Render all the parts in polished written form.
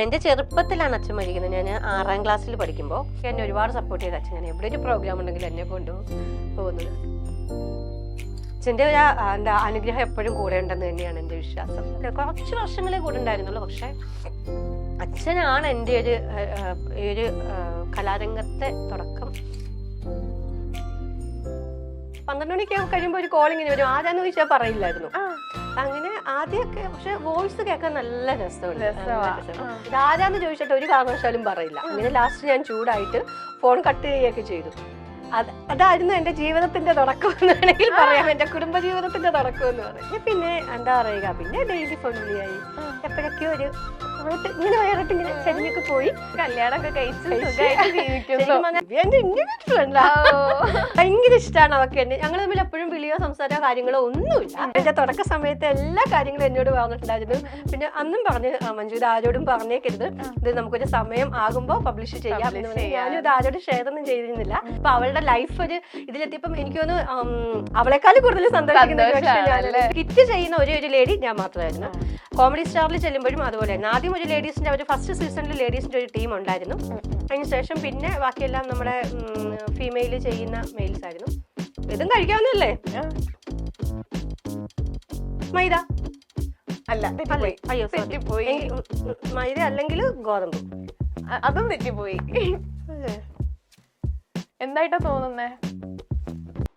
എൻ്റെ ചെറുപ്പത്തിലാണ് അച്ഛൻ മരിക്കുന്നത്. ഞാൻ 6ാം ക്ലാസ്സിൽ പഠിക്കുമ്പോൾ എന്നെ ഒരുപാട് സപ്പോർട്ട് ചെയ്ത അച്ഛൻ. ഞാൻ എവിടെ ഒരു പ്രോഗ്രാം ഉണ്ടെങ്കിലും എന്നെ പോകുന്നത്. അച്ഛൻ്റെ ഒരു അനുഗ്രഹം എപ്പോഴും കൂടെ ഉണ്ടെന്ന് തന്നെയാണ് എൻ്റെ വിശ്വാസം. കുറച്ച് വർഷങ്ങളെ കൂടെ ഉണ്ടായിരുന്നുള്ളൂ. പക്ഷെ അച്ഛനാണ് എൻ്റെ ഒരു കലാരംഗത്തെ തുടക്കം. 12 മണിക്ക് കഴിയുമ്പോൾ ഒരു കോളിങ്ങിന് വരും. ആരാന്ന് ചോദിച്ചാൽ പറയില്ലായിരുന്നു. അങ്ങനെ ആദ്യമൊക്കെ പക്ഷെ വോയിസ് കേൾക്കാൻ നല്ല രസമുണ്ട്. ആരാന്ന് ചോദിച്ചിട്ട് ഒരു കാരണവശാലും പറയില്ല. അങ്ങനെ ലാസ്റ്റ് ഞാൻ ചൂടായിട്ട് ഫോൺ കട്ട് ചെയ്യുകയൊക്കെ ചെയ്തു. അതായിരുന്നു എൻ്റെ ജീവിതത്തിന്റെ തുടക്കം എന്ന് വേണമെങ്കിൽ പറയാം. എൻ്റെ കുടുംബ ജീവിതത്തിന്റെ തുടക്കം എന്ന് പറയും. പിന്നെ എന്താ പറയുക, പിന്നെ ഡെയിലി ഫോൺ വിളിയായി. എപ്പോഴൊക്കെ ഒരു ഇങ്ങനെ വയറിട്ട് ഇങ്ങനെ ചെടിയൊക്കെ പോയി കല്യാണമൊക്കെ കഴിച്ച് ഭയങ്കര ഇഷ്ടമാണ് അവർക്ക് എന്നെ. ഞങ്ങൾ തമ്മിൽ എപ്പോഴും വിളിയോ സംസാരമോ കാര്യങ്ങളോ ഒന്നുമില്ല. എന്റെ തുടക്ക സമയത്ത് എല്ലാ കാര്യങ്ങളും എന്നോട് പറഞ്ഞിട്ടുണ്ടായിരുന്നു. പിന്നെ അന്നും പറഞ്ഞ് മഞ്ജു ഇത് ആരോടും പറഞ്ഞേക്കരുത്, ഇത് നമുക്കൊരു സമയം ആകുമ്പോൾ പബ്ലിഷ് ചെയ്യാം എന്ന് പറഞ്ഞാൽ ഞാനും ഇത് ആരോടും ഷെയർ ഒന്നും ചെയ്തിരുന്നില്ല. അപ്പൊ അവളുടെ ലൈഫ് ഒരു ഇതിലെത്തിയപ്പം എനിക്ക് തോന്നുന്നു അവളെക്കാൾ കൂടുതൽ സന്തോഷിക്കുന്നത് ഹിറ്റ് ചെയ്യുന്ന ഒരു ലേഡി ഞാൻ മാത്രമായിരുന്നു. കോമഡി സ്റ്റാറിൽ ചെല്ലുമ്പോഴും അതുപോലെ തന്നെ ആദ്യം ഒരു ലേഡീസിന്റെ ഒരു ഫസ്റ്റ് സീസണിൽ ലേഡീസിന്റെ ഒരു ടീം ഉണ്ടായിരുന്നു. അതിനുശേഷം പിന്നെ ബാക്കിയെല്ലാം നമ്മുടെ ഫീമെയിൽ ചെയ്യുന്ന മെയിൽസ് ആയിരുന്നു. ഇതും കഴിക്കാവുന്നല്ലേ? മൈദ അല്ല, അയ്യോ തെറ്റിപ്പോയി. മൈദ അല്ലെങ്കിൽ ഗോതമ്പ്, അതും തെറ്റിപ്പോയി. എന്തായിട്ടാ തോന്നുന്നേ?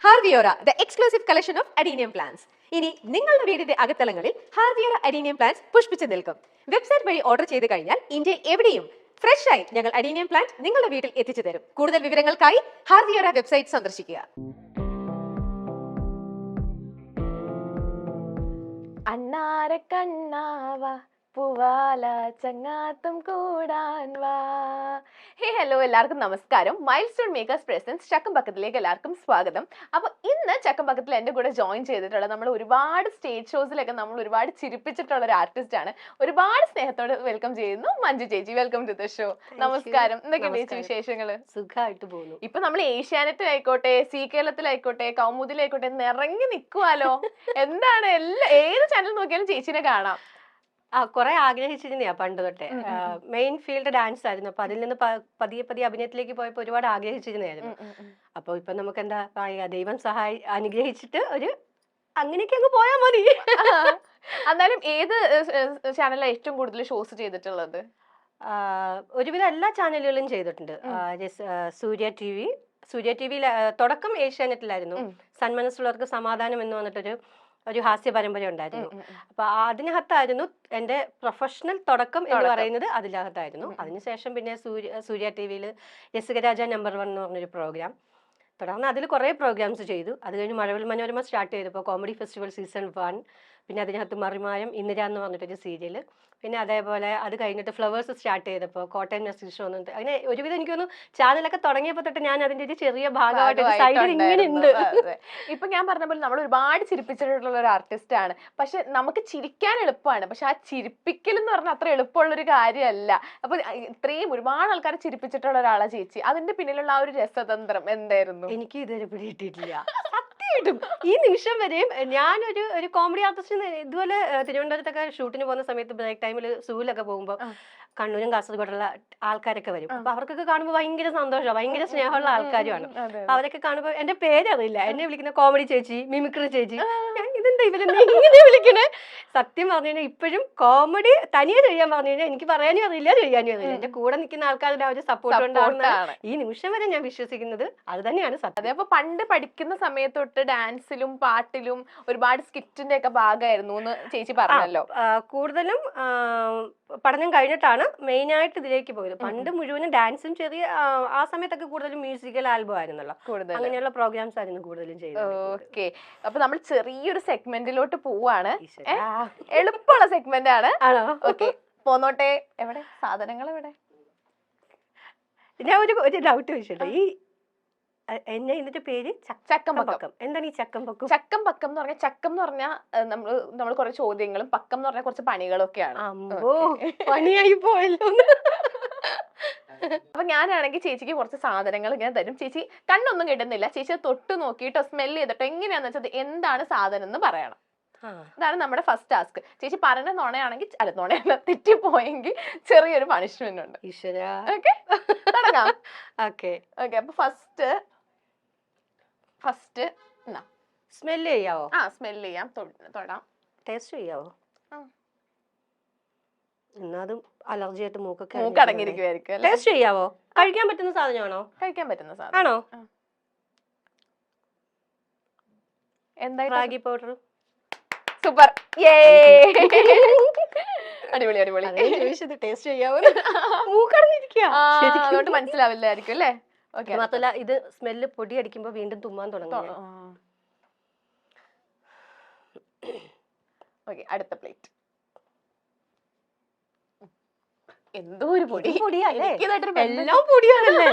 ഹാർവിയോറ, the exclusive collection of adenium plants. ഇനി നിങ്ങളുടെ വീടിന്റെ അകത്തളങ്ങളിൽ ഹാർവിയോറ അഡീനിയം പ്ലാന്റ്സ് പുഷ്പിച്ചു നിൽക്കും. വെബ്സൈറ്റ് വഴി ഓർഡർ ചെയ്ത് കഴിഞ്ഞാൽ ഇന്ത്യയിൽ എവിടെയും ഫ്രഷ് ആയി ഞങ്ങൾ അഡീനിയം പ്ലാന്റ് നിങ്ങളുടെ വീട്ടിൽ എത്തിച്ചു തരും. കൂടുതൽ വിവരങ്ങൾക്കായി ഹാർവിയോറ വെബ്സൈറ്റ് സന്ദർശിക്കുക. അണ്ണാര കണ്ണാവ പൂവാല ചങ്ങാത്തം കൂടാൻ വാ. ഹേ ഹലോ, എല്ലാവർക്കും നമസ്കാരം. മൈൽ സ്റ്റോൺ മേക്കേഴ്സ് പ്രസൻസ് ചക്കംപക്കത്തിലേക്ക് എല്ലാവർക്കും സ്വാഗതം. അപ്പൊ ഇന്ന് ചക്കംപക്കത്തിൽ എൻ്റെ കൂടെ ജോയിൻ ചെയ്തിട്ടുള്ള നമ്മൾ ഒരുപാട് സ്റ്റേജ് ഷോസിലൊക്കെ നമ്മൾ ഒരുപാട് ചിരിപ്പിച്ചിട്ടുള്ള ഒരു ആർട്ടിസ്റ്റ് ആണ്. ഒരുപാട് സ്നേഹത്തോടെ വെൽക്കം ചെയ്യുന്നു മഞ്ജു ചേച്ചി. Welcome to the show. നമസ്കാരം. എന്തൊക്കെയുണ്ട് ചേച്ചി വിശേഷങ്ങള്? സുഖമായിട്ട് പോകുന്നു. ഇപ്പൊ നമ്മൾ ഏഷ്യാനെറ്റിലായിക്കോട്ടെ, സി കേരളത്തിലായിക്കോട്ടെ, കൗമുദിലായിക്കോട്ടെ നിറങ്ങി നിൽക്കുവാലോ. എന്താണ് ഏത് ചാനൽ നോക്കിയാലും ചേച്ചിനെ കാണാം. കുറെ ആഗ്രഹിച്ചിരുന്നയാ പണ്ട് തൊട്ടേ. മെയിൻ ഫീൽഡ് ഡാൻസ് ആയിരുന്നു. അപ്പൊ അതിൽ നിന്ന് പതിയെ അഭിനയത്തിലേക്ക് പോയപ്പോ ഒരുപാട് ആഗ്രഹിച്ചിരുന്നായിരുന്നു. അപ്പൊ ഇപ്പൊ നമുക്ക് എന്താ പറയുക, ദൈവം അനുഗ്രഹിച്ചിട്ട് അങ്ങനെയൊക്കെ അങ്ങ് പോയാ മതി. എന്നാലും ഏത് ചാനലാണ് ഏറ്റവും കൂടുതൽ ഷോസ് ചെയ്തിട്ടുള്ളത്? ഒരുവിധം എല്ലാ ചാനലുകളും ചെയ്തിട്ടുണ്ട്. സൂര്യ ടി വിയിൽ തുടക്കം ഏഷ്യാനെറ്റിലായിരുന്നു. സന്മനസ്സുള്ളവർക്ക് സമാധാനം എന്ന് പറഞ്ഞിട്ടൊരു ഹാസ്യ പരമ്പര ഉണ്ടായിരുന്നു. അപ്പൊ അതിനകത്തായിരുന്നു എന്റെ പ്രൊഫഷണൽ തുടക്കം എന്ന് പറയുന്നത്. അതിനകത്തായിരുന്നു. അതിനുശേഷം പിന്നെ സൂര്യ ടി വിയിൽ രസികരാജ നമ്പർ 1 എന്ന് പറഞ്ഞൊരു പ്രോഗ്രാം. തുടർന്ന് അതിൽ കുറേ പ്രോഗ്രാംസ് ചെയ്തു. അത് കഴിഞ്ഞ് മഴവിൽ മനോരമ സ്റ്റാർട്ട് ചെയ്തപ്പോൾ കോമഡി ഫെസ്റ്റിവൽ സീസൺ 1, പിന്നെ അതിനകത്ത് മറിമായം, ഇന്ദിര എന്ന് പറഞ്ഞിട്ടൊരു സീരിയൽ, പിന്നെ അതേപോലെ അത് കഴിഞ്ഞിട്ട് ഫ്ലവേഴ്സ് സ്റ്റാർട്ട് ചെയ്തപ്പോൾ കോട്ടയം നസീർ ഷോ എന്ന്. അങ്ങനെ ഒരുവിധം എനിക്കൊന്ന് ചാനലൊക്കെ തുടങ്ങിയപ്പോൾ തൊട്ട് ഞാൻ അതിന്റെ ഒരു ചെറിയ ഭാഗമായിട്ട് സൈഡിൽ ഇങ്ങനെ ഉണ്ട്. ഇപ്പൊ ഞാൻ പറഞ്ഞ പോലെ നമ്മൾ ഒരുപാട് ചിരിപ്പിച്ചിട്ടുള്ള ഒരു ആർട്ടിസ്റ്റ് ആണ്. പക്ഷെ നമുക്ക് ചിരിക്കാൻ എളുപ്പമാണ്, പക്ഷെ ആ ചിരിപ്പിക്കൽ എന്ന് പറഞ്ഞാൽ അത്ര എളുപ്പമുള്ള ഒരു കാര്യമല്ല. അപ്പൊ ഇത്രയും ഒരുപാട് ആൾക്കാരെ ചിരിപ്പിച്ചിട്ടുള്ള ഒരാളാ ചേച്ചി. അതിന്റെ പിന്നിലുള്ള ആ ഒരു രസതന്ത്രം എന്തായിരുന്നു? എനിക്ക് ഇതുവരെ പിടിയിട്ടില്ല സത്യമായിട്ടും. ഈ നിമിഷം വരെയും ഞാനൊരു കോമഡി ആർട്ടിസ്റ്റ് ഇതുപോലെ തിരുവനന്തപുരത്തൊക്കെ ഷൂട്ടിന് പോകുന്ന സമയത്ത് ബ്രേക്ക് ടൈമിൽ സൂവിലൊക്കെ പോകുമ്പോൾ കണ്ണൂരും കാസർഗോഡുള്ള ആൾക്കാരൊക്കെ വരും. അപ്പൊ അവർക്കൊക്കെ കാണുമ്പോൾ ഭയങ്കര സന്തോഷമാണ്, ഭയങ്കര സ്നേഹമുള്ള ആൾക്കാരുമാണ്. അവരൊക്കെ കാണുമ്പോൾ എന്റെ പേരറിയില്ല, എന്നെ വിളിക്കുന്ന കോമഡി ചേച്ചി, മിമിക്രി ചേച്ചി. ഇതെന്താ ഇവരെന്നെ ഇങ്ങനെ വിളിക്കണേ? സത്യം പറഞ്ഞു കഴിഞ്ഞാൽ ഇപ്പോഴും കോമഡി തനിയെ ചെയ്യാൻ പറഞ്ഞു കഴിഞ്ഞാൽ എനിക്ക് പറയാനും അറിയില്ല, ചെയ്യാനും അറിയില്ല. എന്റെ കൂടെ നിൽക്കുന്ന ആൾക്കാരുടെ ആ ഒരു സപ്പോർട്ട് കൊണ്ടാണ് ഈ നിമിഷം വരെ ഞാൻ വിശ്വസിക്കുന്നത്. അത് തന്നെയാണ് സത്യം. അതെ. അപ്പൊ പണ്ട് പഠിക്കുന്ന സമയത്തൊട്ട് ഡാൻസിലും പാട്ടിലും ഒരുപാട് സ്കിറ്റിന്റെ ഒക്കെ ഭാഗമായിരുന്നു എന്ന് ചേച്ചി പറഞ്ഞല്ലോ. കൂടുതലും പഠനം കഴിഞ്ഞിട്ടാണ് മെയിൻ ആയിട്ട് ഇതിലേക്ക് പോയത്. പണ്ട് മുഴുവനും ഡാൻസും ചെറിയ ആ സമയത്തൊക്കെ കൂടുതലും മ്യൂസിക്കൽ ആൽബം ആയിരുന്നല്ലോ, അങ്ങനെയുള്ള പ്രോഗ്രാംസ് ആയിരുന്നു കൂടുതലും ചെയ്തത്. ഓക്കെ. അപ്പൊ നമ്മൾ ചെറിയൊരു സെഗ്മെന്റിലോട്ട് പോവാണ്. എളുപ്പമുള്ള സെഗ്മെന്റ് ആണ്. ഓക്കെ, പോന്നോട്ടെ. എവിടെ സാധനങ്ങൾ എവിടെ? ഞാൻ ഒരു ഡൗട്ട് ചോദിച്ചിട്ടുണ്ട്. ഈ ഇതിന്റെ പേര് ചക്കംപക്കം. എന്താണ് ഈ ചക്കംപക്കം? ചക്കംപക്കം എന്ന് പറഞ്ഞാൽ, ചക്കം എന്ന് പറഞ്ഞാൽ നമ്മൾ കുറെ ചോദ്യങ്ങളും, പക്കം എന്ന് പറഞ്ഞാൽ കുറച്ച് പണികളൊക്കെയാണ്. പണിയായി പോയല്ലോ. അപ്പൊ ഞാനാണെങ്കിൽ ചേച്ചിക്ക് കുറച്ച് സാധനങ്ങൾ ഇങ്ങനെ തരും. ചേച്ചി കണ്ണൊന്നും കിട്ടുന്നില്ല, ചേച്ചി തൊട്ട് നോക്കിയിട്ടോ സ്മെല് ചെയ്തിട്ടോ എങ്ങനെയാന്ന് വെച്ചത് എന്താണ് സാധനം എന്ന് പറയണം. ആ. ഇതാണ് നമ്മുടെ ഫസ്റ്റ് ടാസ്ക്. ചേച്ചി പറഞ്ഞ നുണയാണെങ്കിൽ അല്ല നുണയല്ല തെറ്റിപ്പോയെങ്കിൽ ചെറിയൊരു പണിഷ്മെന്റ് ഉണ്ട്. ഈശ്വരാ. ഓക്കെ തുടങ്ങാം. ഓക്കെ. ഓക്കെ അപ്പൊ ഫസ്റ്റ് എന്നാ സ്മെല്ല് ചെയ്യാവോ? ആ സ്മെല് ചെയ്യാം, തൊടാം. ടേസ്റ്റ് ചെയ്യാവോ? ആ. എന്നാലും അലർജി ആയിട്ട് മൂക്കൊക്കെ മൂക്കടങ്ങിയിരിക്കുമായിരിക്കും അല്ലേ? ടേസ്റ്റ് ചെയ്യാവോ? കഴിക്കാൻ പറ്റുന്ന സാധനമാണോ? കഴിക്കാൻ പറ്റുന്ന സാധനം ആണോ? എന്തായിട്ട്? റാഗി പൗഡർ. സൂപ്പർ, അടിപൊളി അടിപൊളി. ചോദിച്ചത് ടേസ്റ്റ് ചെയ്യാവോ? മൂക്കടങ്ങിരിക്കുക. അതുകൊണ്ട് മനസ്സിലാവില്ലായിരിക്കും അല്ലേ? ഓക്കെ. മാത്രല്ല ഇത് സ്മെല്ല് പൊടി അടിക്കുമ്പോ വീണ്ടും തുമ്മാൻ തുടങ്ങും. ഓക്കെ അടുത്ത പ്ലേറ്റ്. എന്തോ ഒരു പൊടി. പൊടിയല്ലേ? എനിക്കിതായിട്ടൊരു ബന്ധം. എല്ലാം പൊടിയാണല്ലേ?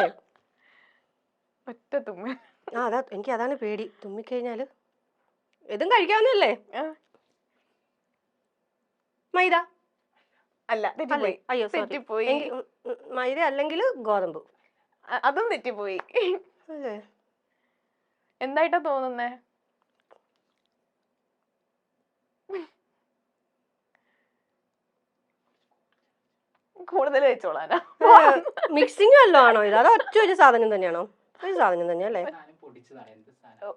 ഒറ്റ തുമ്മ. അതാ എനിക്ക് അതാണ് പേടി, തുമ്മിക്കഴിഞ്ഞാല്. ഇതും കഴിക്കാവുന്നല്ലേ? മൈദ അല്ല, തെറ്റിപ്പോയി. അയ്യോ തെറ്റിപ്പോയി. മൈദ അല്ലെങ്കിൽ ഗോതമ്പ്. അതും തെറ്റിപ്പോയി. അല്ലേ? എന്തായിട്ടാ തോന്നുന്നേ? കൂടുതൽ വെച്ചോളാനാ? മിക്സിംഗ് വല്ലതും ആണോ ഇത്? അത് ഒറ്റ ഒരു സാധനം തന്നെയാണോ? ഒരു സാധനം തന്നെയല്ലേ?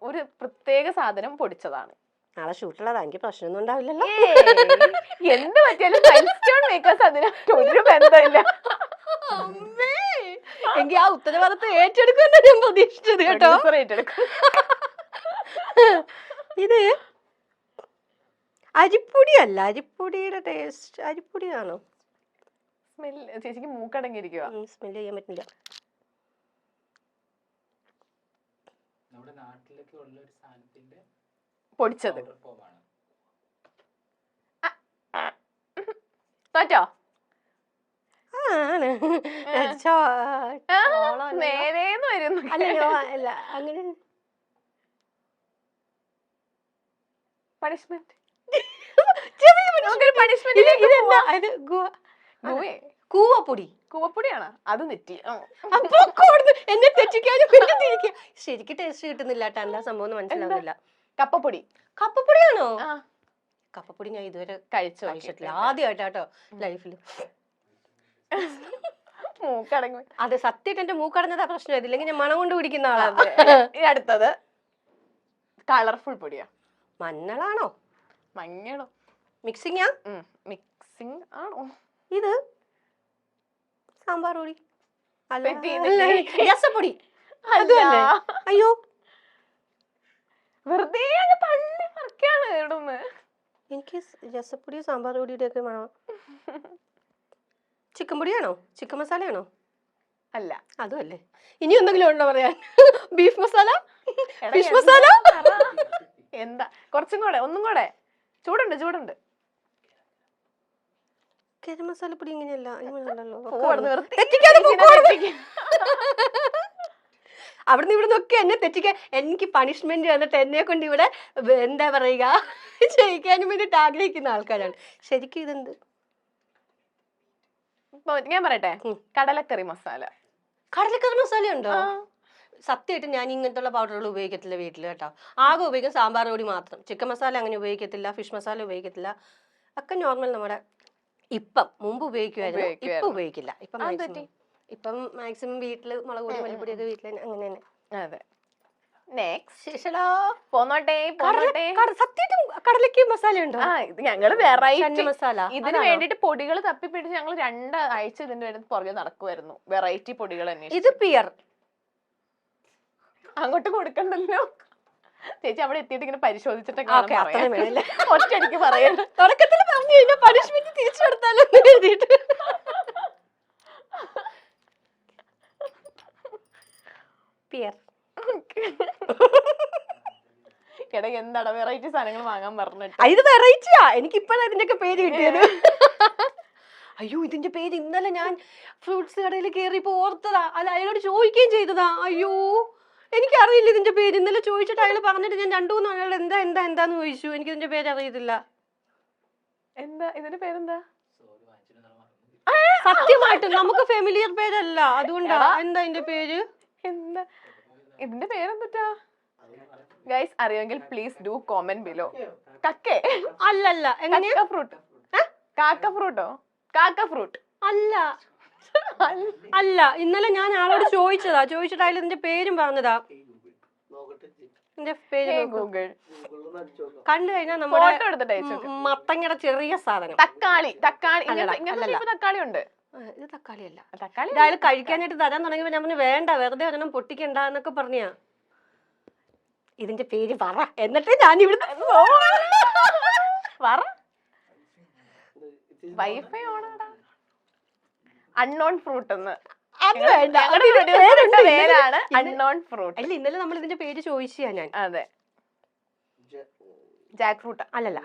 ഒരു പ്രത്യേക സാധനം പൊടിച്ചതാണ്. നാളെ ഷൂട്ടുള്ളതാ, എനിക്ക് പ്രശ്നമൊന്നും ഉണ്ടാവില്ലല്ലോ. എന്ത് പറ്റിയാലും മൈൽസ്റ്റോൺ മേക്കേഴ്സ് അതിനകത്ത് ഒരു ബന്ധമില്ല. എങ്കിൽ ആ ഉത്തരവാദിത്തം ഏറ്റെടുക്കുമെന്ന് ഞാൻ പ്രതീക്ഷിച്ചത് കേട്ടോ. ഇത് അരിപ്പൊടിയല്ല, അരിപ്പൊടിയുടെ ടേസ്റ്റ്. അരിപ്പൊടിയാണോ? സ്മെല്ല് ചേച്ചിക്ക് മൂക്കടങ്ങിയിരിക്കുക. സ്മെല്ല് ചെയ്യാൻ പറ്റില്ല. പൊടിച്ചത് തോറ്റോ? നേരേന്ന് വരുന്നു. അല്ലല്ലോ, അല്ല അങ്ങനെ പണിഷ്മെന്റ്. കൂവപ്പൊടി. കൂവപ്പൊടിയാണ് അത് നെറ്റി. എന്നെ തെറ്റിക്കാനും ശരിക്കും ടേസ്റ്റ് കിട്ടുന്നില്ല കേട്ടോ. എന്താ സംഭവം മനസ്സിലാവുന്നില്ല. കപ്പപ്പൊടി. കപ്പപ്പൊടിയാണോ? കപ്പപ്പൊടി ഞാൻ ഇതുവരെ കഴിച്ചിട്ടില്ല, ആദ്യമായിട്ടാട്ടോ ലൈഫില്. മൂക്കടങ്ങി. അത് സത്യമായിട്ട് എന്റെ മൂക്കടഞ്ഞതാ പ്രശ്നം. ഇതില്ലെങ്കിൽ ഞാൻ മണം കൊണ്ട് പിടിക്കുന്ന ആളാ. അടുത്തത് കളർഫുൾ പൊടിയാ. മഞ്ഞളാണോ? മഞ്ഞളോ? മിക്സിംഗാ? മിക്സിംഗ് ആണോ? ഇത് സാമ്പാർ പൊടി. രസപ്പൊടി. അയ്യോ, വെറുതെ തള്ളി മറക്കാണ് ഇവിടുന്ന്. എനിക്ക് രസപ്പൊടി സാമ്പാർ പൊടിയുടെ ഒക്കെ മണം. ചിക്കൻ പൊടിയാണോ? ചിക്കൻ മസാലയാണോ? അല്ല, അതും അല്ലേ. ഇനി എന്തെങ്കിലും ഉണ്ടോ പറയാൻ? Beef masala, fish masala. എന്താ? കുറച്ചും കൂടെ, ഒന്നും കൂടെ. ചൂടുണ്ട്. ഗരം മസാലപ്പൊടി ഇങ്ങനെയല്ല. അവിടുന്ന് ഇവിടുന്ന് ഒക്കെ എന്നെ തെറ്റിക്കാൻ, എനിക്ക് പണിഷ്മെന്റ് വന്നിട്ട് എന്നെ കൊണ്ട് ഇവിടെ എന്താ പറയുക ചെയ്യിക്കാനും വേണ്ടിട്ട് ആഗ്രഹിക്കുന്ന ആൾക്കാരാണ്. ശരിക്കും ഇതെന്ത്? ഞാൻ പറയട്ടെ, കടലക്കറി മസാല. കടലക്കറി മസാല ഉണ്ടോ? സത്യമായിട്ട് ഞാൻ ഇങ്ങനത്തെ പൗഡറുകൾ ഉപയോഗിക്കത്തില്ല വീട്ടിൽ കേട്ടോ. ആകെ ഉപയോഗിക്കും സാമ്പാർ പൊടി മാത്രം. ചിക്കൻ മസാല അങ്ങനെ ഉപയോഗിക്കത്തില്ല, ഫിഷ് മസാല ഉപയോഗിക്കത്തില്ല. ഒക്കെ നോർമൽ നമ്മുടെ മുമ്പ് ഉപയോഗിക്കുമായിരുന്നു, ഇപ്പൊ ഉപയോഗിക്കില്ല. ഇപ്പം മാക്സിമം വീട്ടില് മുളക് പൊടി മല്ലിപ്പൊടിയൊക്കെ വീട്ടിൽ അങ്ങനെ തന്നെ. അതെ. നെക്സ്റ്റ് കടലക്ക് മസാല ഉണ്ടോ? ഞങ്ങള് വെറൈറ്റി മസാല. ഇതിന് വേണ്ടിട്ട് പൊടികൾ തപ്പിപ്പിടിച്ച് ഞങ്ങൾ 2 ആഴ്ച ഇതിന്റെ പുറകെ നടക്കുമായിരുന്നു. വെറൈറ്റി പൊടികൾ തന്നെ. ഇത് പിയർ. അങ്ങോട്ട് കൊടുക്കണ്ടല്ലോ ചേച്ചി. അവിടെ എത്തിയിട്ട് ഇങ്ങനെ പരിശോധിച്ചിട്ടൊക്കെ ഒറ്റയടിക്ക് പറയാം. തുടക്കത്തിൽ പറഞ്ഞു കഴിഞ്ഞാൽ പണിഷ്മെന്റ് തിരിച്ചു കൊടുത്താലോ എഴുതിയിട്ട്. പിയർ. എടാ എന്താടാ വെറൈറ്റി സാധനങ്ങൾ വാങ്ങാൻ പറഞ്ഞിട്ട്? ഇത് വെറൈറ്റിയാ. എനിക്ക് ഇപ്പഴാ ഇതിന്റെയൊക്കെ പേര് കിട്ടിയത്. അയ്യോ, ഇതിന്റെ പേര് ഇന്നലെ ഞാൻ ഫ്രൂട്ട്സ് കടയിൽ കയറിയപ്പോ ഓർത്തതാ. അല്ല, അയാളോട് ചോദിക്കുകയും ചെയ്തതാ. അയ്യോ, എനിക്കറിയില്ല ഇതിന്റെ പേര്. ഇന്നലെ ചോദിച്ചിട്ട് അയാൾ പറഞ്ഞിട്ട് ഞാൻ 2-3 അയാൾ എന്താന്ന് ചോദിച്ചു. എനിക്ക് ഇതിന്റെ പേര് അറിയത്തില്ല. എന്താ ഇതിന്റെ പേരെന്താ? സത്യമായിട്ടും നമുക്ക് ഫെമിലിയർ പേരല്ല, അതുകൊണ്ടാ. എന്താ ഇതിന്റെ പേര്? എന്താ ഇതിന്റെ പേരെന്താ ഗൈസ്? അറിയുമെങ്കിൽ പ്ലീസ് ഡു കോമെന്റ് ബിലോ. കക്കേ അല്ലല്ല എങ്ങനെയാ ഫ്രൂട്ട് കാക്ക ഫ്രൂട്ടോ കാക്ക ഫ്രൂട്ട് അല്ല അല്ല ഇന്നലെ ഞാൻ ആളോട് ചോദിച്ചിട്ട് അതിൽ ഇതിന്റെ പേരും പറഞ്ഞതാ. ഇതിന്റെ പേര് ഗൂഗിൾ കണ്ടു കഴിഞ്ഞാൽ ഫോട്ടോ നമ്മുടെ എടുത്തിട്ട് അയച്ചു. മത്തങ്ങയുടെ ചെറിയ സാധനം. തക്കാളി അല്ലല്ല. തക്കാളി ഉണ്ട്. ഇത് തക്കാളിയല്ല. തക്കാളി ഇത് അയാൾ കഴിക്കാനായിട്ട് തരാൻ തുടങ്ങിയപ്പോ ഞാൻ പറഞ്ഞു വേണ്ട, വെറുതെ ഒരെണ്ണം പൊട്ടിക്കണ്ട എന്നൊക്കെ പറഞ്ഞാ. ഇതിന്റെ പേര് പറ, എന്നിട്ട് ഞാൻ ഇവിടെ വൈഫൈ ഓണാടാ. അൺനോൺ ഫ്രൂട്ട് എന്ന് അത് വേണ്ട. പേരാണ് അൺനോൺ ഫ്രൂട്ട്. അല്ല ഇന്നലെ നമ്മൾ ഇതിന്റെ പേര് ചോദിച്ചാ ഞാൻ. അതെ, ജാക്ക് ഫ്രൂട്ട് അല്ലല്ല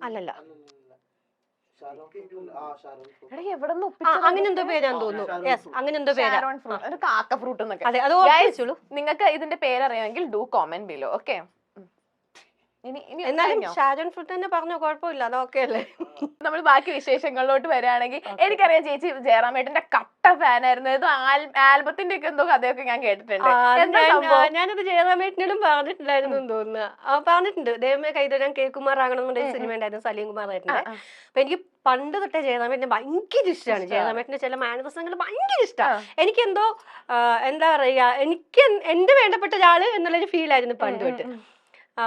അല്ലല്ല എവിടെ അങ്ങനെ എന്തോ പേരാന്ന് തോന്നുന്നു. യെസ് അങ്ങനെ എന്തോ പേരാ. ഒരു കാക്ക ഫ്രൂട്ട് എന്നൊക്കെ. അതെ അത് ഓർമ്മിച്ചോളൂ. നിങ്ങൾക്ക് ഇതിന്റെ പേരറിയാമെങ്കിൽ ഡു കോമെന്റ് ബിലോ. ഓക്കെ, എന്നാലും ഷാരോൺ ഫ്രൂട്ട് തന്നെ പറഞ്ഞോ, കുഴപ്പമില്ല, അതൊക്കെ അല്ലേ. നമ്മൾ ബാക്കി വിശേഷങ്ങളിലോട്ട് വരികയാണെങ്കിൽ എനിക്കറിയാം ചേച്ചി ജയറാമേട്ടന്റെ കട്ട ഫാനായിരുന്നു. ഇത് ആൽബത്തിന്റെ ഒക്കെ എന്തോ കഥയൊക്കെ ഞാൻ കേട്ടിട്ടുണ്ട്. ഞാനത് ജയറാമേട്ടനോടും പറഞ്ഞിട്ടുണ്ടായിരുന്നു എന്ന് തോന്നുന്നു. പറഞ്ഞിട്ടുണ്ട്. ദൈവമേ കൈതൊഴാൻ കെ കുമാർ ആകണമെന്നുണ്ട് സിനിമ ഉണ്ടായിരുന്നു, സലീം കുമാർ ആയിട്ടുണ്ട്. അപ്പൊ എനിക്ക് പണ്ട് തൊട്ടേ ജയറാമേട്ടനെ ഭയങ്കര ഇഷ്ടമാണ്. ജയറാമേട്ടന്റെ ചില മാനറിസങ്ങൾ ഭയങ്കര ഇഷ്ടമാണ്. എനിക്കെന്തോ എന്താ പറയാ, എനിക്ക് എന്റെ വേണ്ടപ്പെട്ട ഒരാള് എന്നുള്ളൊരു ഫീൽ ആയിരുന്നു പണ്ട് തൊട്ട്.